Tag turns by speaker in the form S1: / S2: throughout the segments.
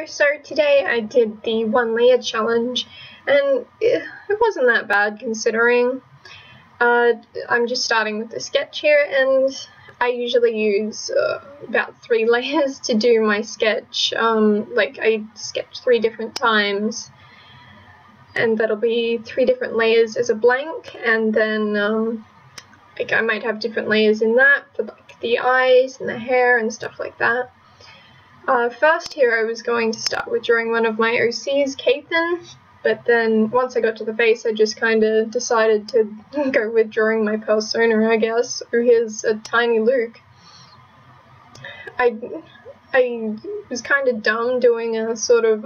S1: Hello, so today I did the 1 layer challenge and it wasn't that bad considering. I'm just starting with the sketch here and I usually use about 3 layers to do my sketch. Like I sketch 3 different times and that'll be 3 different layers as a blank, and then like I might have different layers in that for like the eyes and the hair and stuff like that. First here I was going to start with drawing one of my OCs, Kathan, but then once I got to the face I just kind of decided to go with drawing my persona, I guess. Oh, here's a tiny Luke. I was kind of dumb doing a sort of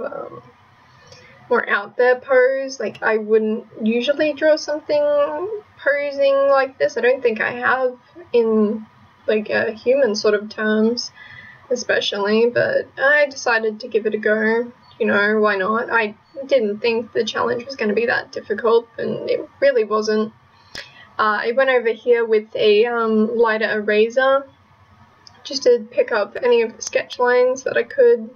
S1: more out there pose. Like I wouldn't usually draw something posing like this. I don't think I have in like human sort of terms especially, but I decided to give it a go. You know, why not? I didn't think the challenge was going to be that difficult, and it really wasn't. I went over here with a lighter eraser just to pick up any of the sketch lines that I could,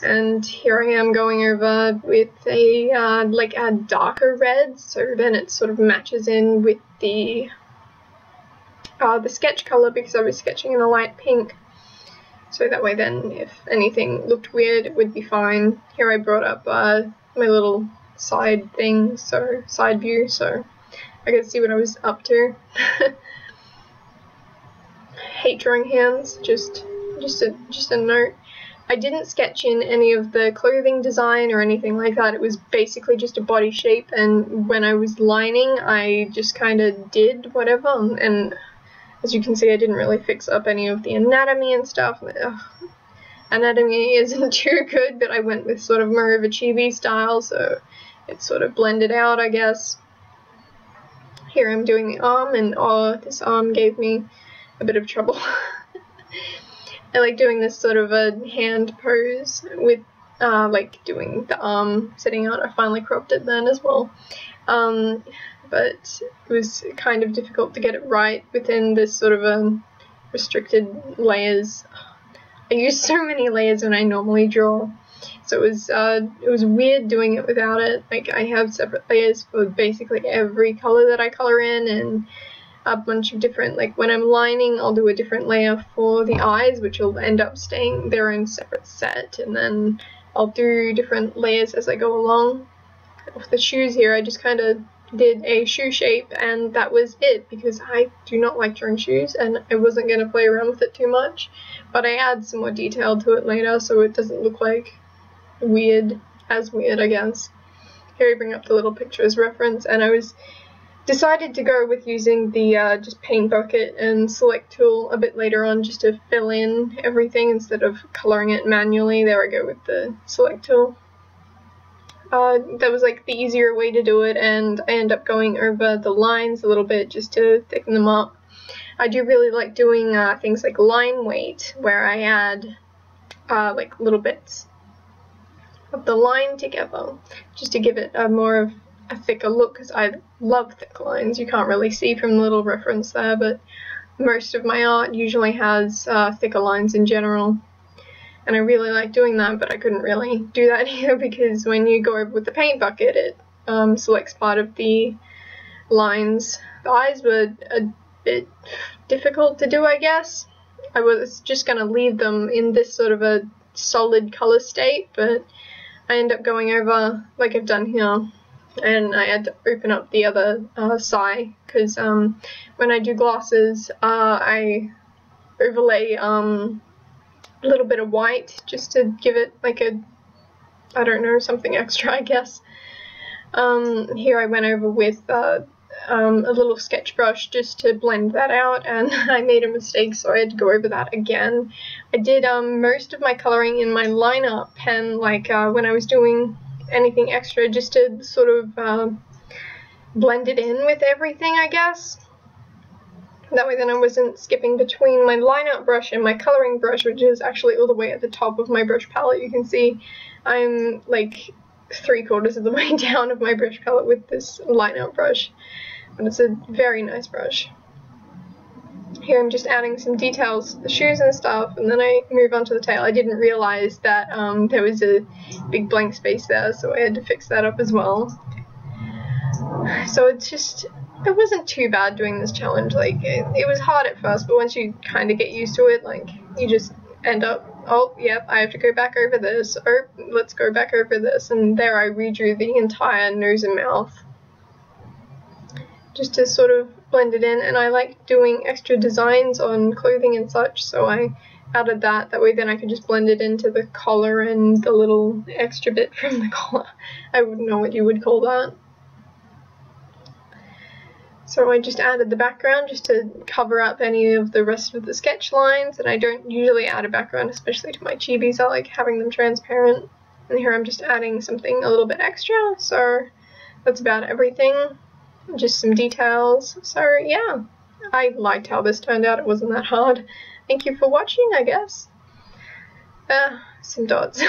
S1: and here I am going over with a like a darker red, so then it sort of matches in with the sketch color, because I was sketching in a light pink. So that way then, if anything looked weird, it would be fine. Here I brought up my little side thing, so side view, so I could see what I was up to. Hate drawing hands, just a note. I didn't sketch in any of the clothing design or anything like that. It was basically just a body shape, and when I was lining, I just kind of did whatever, and as you can see, I didn't really fix up any of the anatomy and stuff. Anatomy isn't too good, but I went with sort of more of a chibi style, so it sort of blended out, I guess. Here I'm doing the arm, and oh, this arm gave me a bit of trouble. I like doing this sort of a hand pose with like doing the arm sitting out. I finally cropped it then as well. But it was kind of difficult to get it right within this sort of restricted layers. I use so many layers when I normally draw, so it was weird doing it without it. Like I have separate layers for basically every color that I color in, and a bunch of different, like when I'm lining I'll do a different layer for the eyes, which will end up staying their own separate set, and then I'll do different layers as I go along. With the shoes here, I just kind of did a shoe shape, and that was it, because I do not like drawing shoes and I wasn't going to play around with it too much, but I add some more detail to it later so it doesn't look like weird, I guess. Here I bring up the little picture as reference, and I decided to go with using the just paint bucket and select tool a bit later on, just to fill in everything instead of coloring it manually. There I go with the select tool. That was like the easier way to do it, and I end up going over the lines a little bit just to thicken them up. I do really like doing things like line weight, where I add like little bits of the line together just to give it more of a thicker look, because I love thick lines. You can't really see from the little reference there, but most of my art usually has thicker lines in general. And I really like doing that, but I couldn't really do that here because when you go over with the paint bucket, it selects part of the lines. The eyes were a bit difficult to do, I guess. I was just going to leave them in this sort of a solid color state, but I end up going over like I've done here, and I had to open up the other side, because when I do glasses, I overlay a little bit of white just to give it like a, I don't know, something extra, I guess. Here I went over with a little sketch brush just to blend that out, and I made a mistake, so I had to go over that again. I did most of my coloring in my liner pen, like when I was doing anything extra, just to sort of blend it in with everything, I guess. That way then I wasn't skipping between my line-out brush and my coloring brush, which is actually all the way at the top of my brush palette. You can see I'm like 3/4 of the way down of my brush palette with this line-out brush, but it's a very nice brush. here I'm just adding some details to the shoes and stuff, and then I move on to the tail. I didn't realize that there was a big blank space there, so I had to fix that up as well. So it wasn't too bad doing this challenge. Like, it was hard at first, but once you kind of get used to it, like, you just end up, oh, yep, I have to go back over this, or let's go back over this, and there I redrew the entire nose and mouth, just to sort of blend it in. And I like doing extra designs on clothing and such, so I added that way then I could just blend it into the collar and the little extra bit from the collar. I wouldn't know what you would call that. So I just added the background just to cover up any of the rest of the sketch lines, and I don't usually add a background, especially to my chibis. I like having them transparent. And here I'm just adding something a little bit extra, so that's about everything. Just some details. So yeah, I liked how this turned out. It wasn't that hard. Thank you for watching, I guess. Some dots.